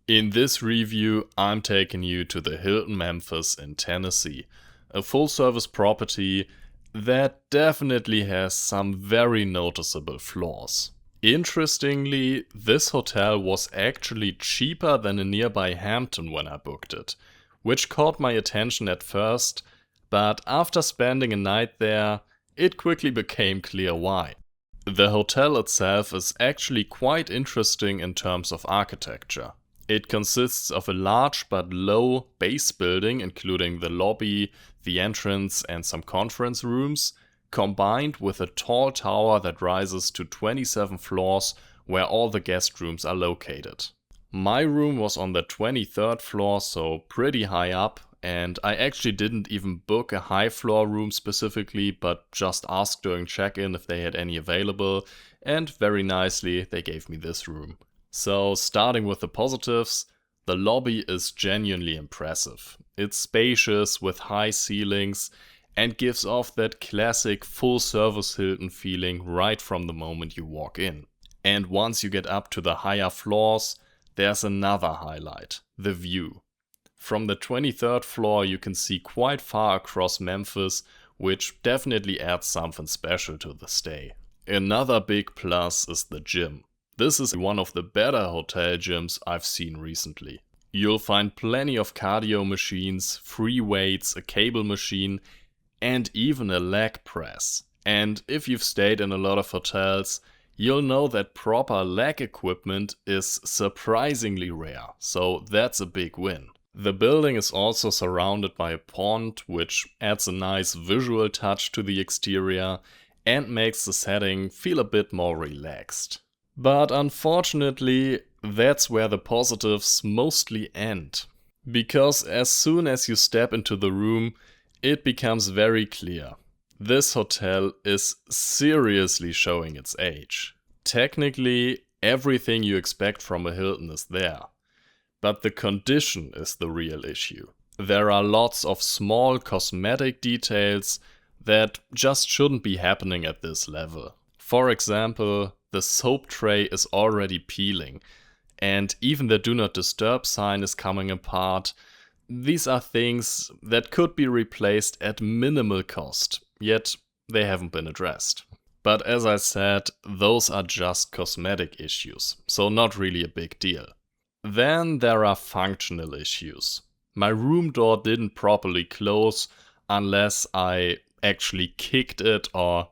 In this review, I'm taking you to the Hilton Memphis in Tennessee, a full-service property that definitely has some very noticeable flaws. Interestingly, this hotel was actually cheaper than a nearby Hampton when I booked it, which caught my attention at first, but after spending a night there, it quickly became clear why. The hotel itself is actually quite interesting in terms of architecture. It consists of a large but low base building, including the lobby, the entrance, and some conference rooms, combined with a tall tower that rises to 27 floors where all the guest rooms are located. My room was on the 23rd floor, so pretty high up, and I actually didn't even book a high floor room specifically, but just asked during check-in if they had any available, and very nicely they gave me this room. So starting with the positives, the lobby is genuinely impressive. It's spacious with high ceilings and gives off that classic full-service Hilton feeling right from the moment you walk in. And once you get up to the higher floors, there's another highlight, the view. From the 23rd floor you can see quite far across Memphis, which definitely adds something special to the stay. Another big plus is the gym. This is one of the better hotel gyms I've seen recently. You'll find plenty of cardio machines, free weights, a cable machine, and even a leg press. And if you've stayed in a lot of hotels, you'll know that proper leg equipment is surprisingly rare, so that's a big win. The building is also surrounded by a pond, which adds a nice visual touch to the exterior and makes the setting feel a bit more relaxed. But unfortunately, that's where the positives mostly end. Because as soon as you step into the room, it becomes very clear. This hotel is seriously showing its age. Technically, everything you expect from a Hilton is there. But the condition is the real issue. There are lots of small cosmetic details that just shouldn't be happening at this level. For example, the soap tray is already peeling, and even the Do Not Disturb sign is coming apart. These are things that could be replaced at minimal cost, yet they haven't been addressed. But as I said, those are just cosmetic issues, so not really a big deal. Then there are functional issues. My room door didn't properly close unless I actually kicked it or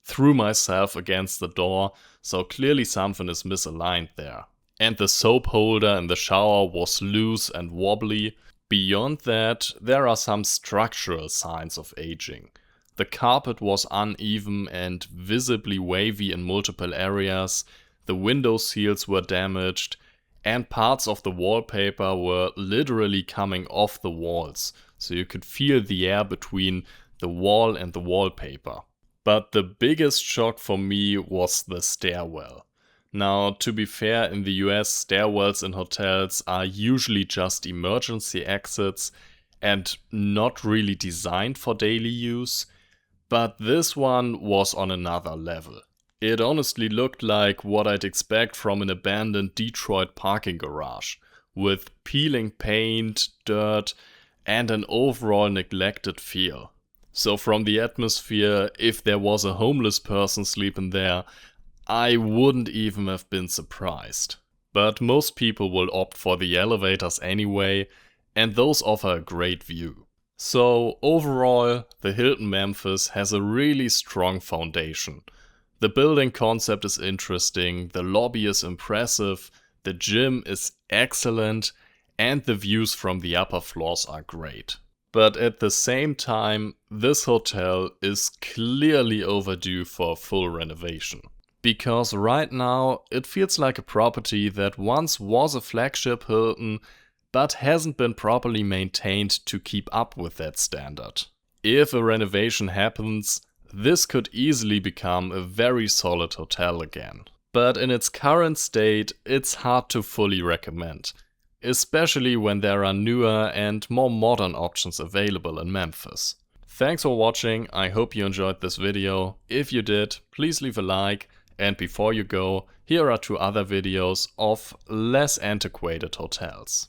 threw myself against the door, so clearly something is misaligned there. And the soap holder in the shower was loose and wobbly. Beyond that, there are some structural signs of aging. The carpet was uneven and visibly wavy in multiple areas, the window seals were damaged, and parts of the wallpaper were literally coming off the walls, so you could feel the air between the wall and the wallpaper. But the biggest shock for me was the stairwell. Now, to be fair, in the US, stairwells in hotels are usually just emergency exits and not really designed for daily use, but this one was on another level. It honestly looked like what I'd expect from an abandoned Detroit parking garage, with peeling paint, dirt, and an overall neglected feel. So from the atmosphere, if there was a homeless person sleeping there, I wouldn't even have been surprised. But most people will opt for the elevators anyway, and those offer a great view. So overall, the Hilton Memphis has a really strong foundation. The building concept is interesting, the lobby is impressive, the gym is excellent, and the views from the upper floors are great. But at the same time, this hotel is clearly overdue for a full renovation. Because right now, it feels like a property that once was a flagship Hilton, but hasn't been properly maintained to keep up with that standard. If a renovation happens, this could easily become a very solid hotel again. But in its current state, it's hard to fully recommend, especially when there are newer and more modern options available in Memphis. Thanks for watching, I hope you enjoyed this video. If you did, please leave a like, and before you go, Here are 2 other videos of less antiquated hotels.